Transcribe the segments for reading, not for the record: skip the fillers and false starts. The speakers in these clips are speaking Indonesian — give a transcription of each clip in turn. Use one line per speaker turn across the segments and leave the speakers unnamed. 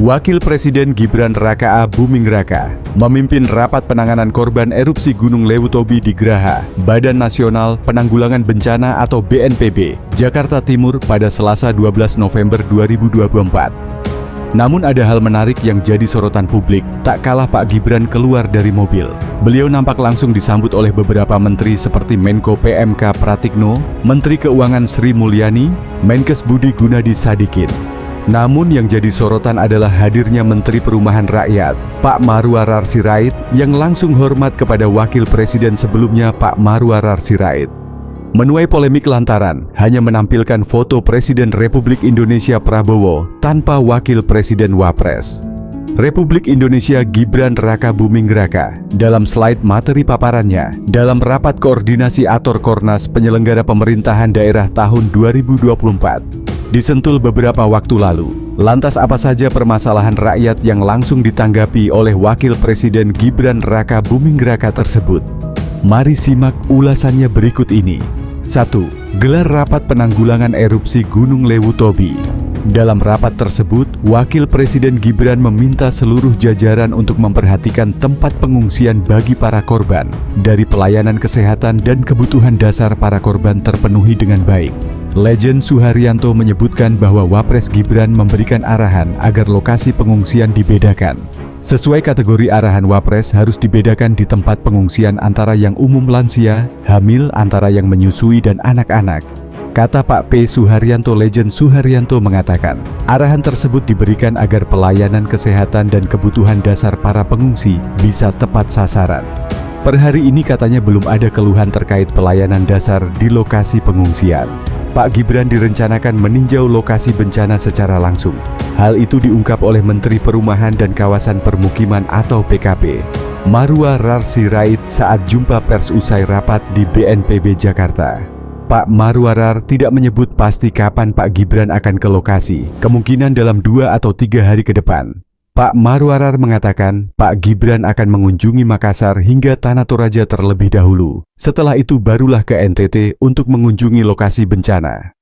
Wakil Presiden Gibran Raka Buming Raka memimpin rapat penanganan korban erupsi Gunung Lewutobi di Graha, Badan Nasional Penanggulangan Bencana atau BNPB, Jakarta Timur pada Selasa 12 November 2024. Namun ada hal menarik yang jadi sorotan publik. Tak kalah Pak Gibran keluar dari mobil. Beliau nampak langsung disambut oleh beberapa menteri seperti Menko PMK Pratikno, Menteri Keuangan Sri Mulyani, Menkes Budi Gunadi Sadikin. Namun yang jadi sorotan adalah hadirnya Menteri Perumahan Rakyat, Pak Marwarar Sirait, yang langsung hormat kepada Wakil Presiden sebelumnya Pak Marwarar Sirait. Menuai polemik lantaran hanya menampilkan foto Presiden Republik Indonesia Prabowo tanpa Wakil Presiden Wapres. Republik Indonesia Gibran Raka Buming Raka dalam slide materi paparannya dalam rapat koordinasi Ator Kornas penyelenggara pemerintahan daerah tahun 2024 disentul beberapa waktu lalu. Lantas apa saja permasalahan rakyat yang langsung ditanggapi oleh Wakil Presiden Gibran Raka Buming Raka tersebut? Mari simak ulasannya berikut ini. 1. Gelar rapat penanggulangan erupsi Gunung Lewutobi. Dalam rapat tersebut, Wakil Presiden Gibran meminta seluruh jajaran untuk memperhatikan tempat pengungsian bagi para korban, dari pelayanan kesehatan dan kebutuhan dasar para korban terpenuhi dengan baik. Legend Suharyanto menyebutkan bahwa Wapres Gibran memberikan arahan agar lokasi pengungsian dibedakan. Sesuai kategori arahan Wapres harus dibedakan di tempat pengungsian antara yang umum lansia, hamil, antara yang menyusui dan anak-anak. Kata Pak P. Suharyanto, Legend Suharyanto mengatakan, arahan tersebut diberikan agar pelayanan kesehatan dan kebutuhan dasar para pengungsi bisa tepat sasaran. Per hari ini katanya belum ada keluhan terkait pelayanan dasar di lokasi pengungsian. Pak Gibran direncanakan meninjau lokasi bencana secara langsung. Hal itu diungkap oleh Menteri Perumahan dan Kawasan Permukiman atau PKP, Marwarar Sirait saat jumpa pers usai rapat di BNPB Jakarta. Pak Marwarar tidak menyebut pasti kapan Pak Gibran akan ke lokasi, kemungkinan dalam 2 atau 3 hari ke depan. Pak Marwarar mengatakan Pak Gibran akan mengunjungi Makassar hingga Tanah Toraja terlebih dahulu. Setelah itu barulah ke NTT untuk mengunjungi lokasi bencana.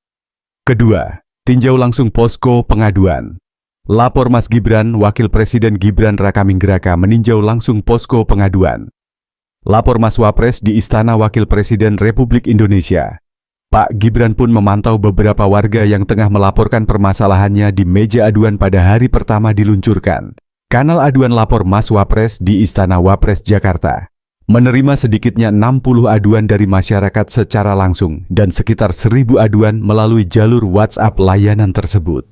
Kedua, tinjau langsung posko pengaduan. Lapor Mas Gibran, Wakil Presiden Gibran Raka Buming Raka meninjau langsung posko pengaduan. Lapor Mas Wapres di Istana Wakil Presiden Republik Indonesia. Pak Gibran pun memantau beberapa warga yang tengah melaporkan permasalahannya di meja aduan pada hari pertama diluncurkan. Kanal aduan lapor Mas Wapres di Istana Wapres Jakarta menerima sedikitnya 60 aduan dari masyarakat secara langsung dan sekitar 1000 aduan melalui jalur WhatsApp layanan tersebut.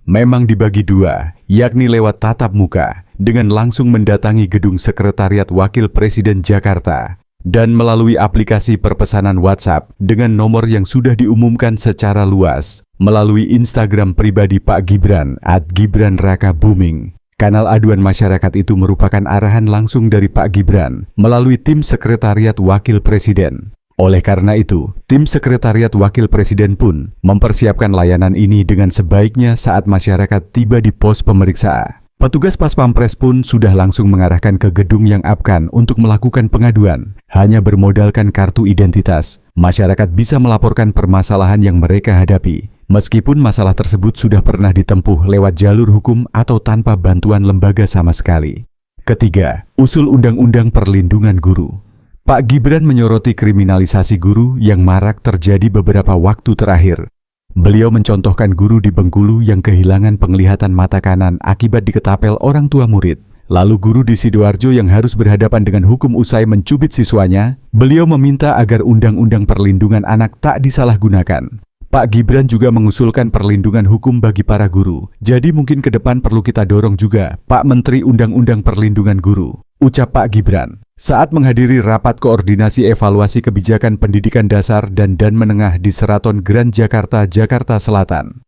Memang dibagi 2, yakni lewat tatap muka dengan langsung mendatangi gedung Sekretariat Wakil Presiden Jakarta, dan melalui aplikasi perpesanan WhatsApp dengan nomor yang sudah diumumkan secara luas melalui Instagram pribadi Pak Gibran @GibranRakaBuming. Kanal aduan masyarakat itu merupakan arahan langsung dari Pak Gibran melalui tim Sekretariat Wakil Presiden. Oleh karena itu, tim Sekretariat Wakil Presiden pun mempersiapkan layanan ini dengan sebaiknya saat masyarakat tiba di pos pemeriksa. Petugas Pas Pampres pun sudah langsung mengarahkan ke gedung yang apkan untuk melakukan pengaduan. Hanya bermodalkan kartu identitas, masyarakat bisa melaporkan permasalahan yang mereka hadapi, meskipun masalah tersebut sudah pernah ditempuh lewat jalur hukum atau tanpa bantuan lembaga sama sekali. Ketiga, usul Undang-Undang Perlindungan Guru. Pak Gibran menyoroti kriminalisasi guru yang marak terjadi beberapa waktu terakhir. Beliau mencontohkan guru di Bengkulu yang kehilangan penglihatan mata kanan akibat diketapel orang tua murid. Lalu guru di Sidoarjo yang harus berhadapan dengan hukum usai mencubit siswanya. Beliau meminta agar Undang-Undang Perlindungan Anak tak disalahgunakan. Pak Gibran juga mengusulkan perlindungan hukum bagi para guru. Jadi mungkin ke depan perlu kita dorong juga, Pak Menteri Undang-Undang Perlindungan Guru, ucap Pak Gibran saat menghadiri rapat koordinasi evaluasi kebijakan pendidikan dasar dan menengah di Seraton Grand Jakarta, Jakarta Selatan.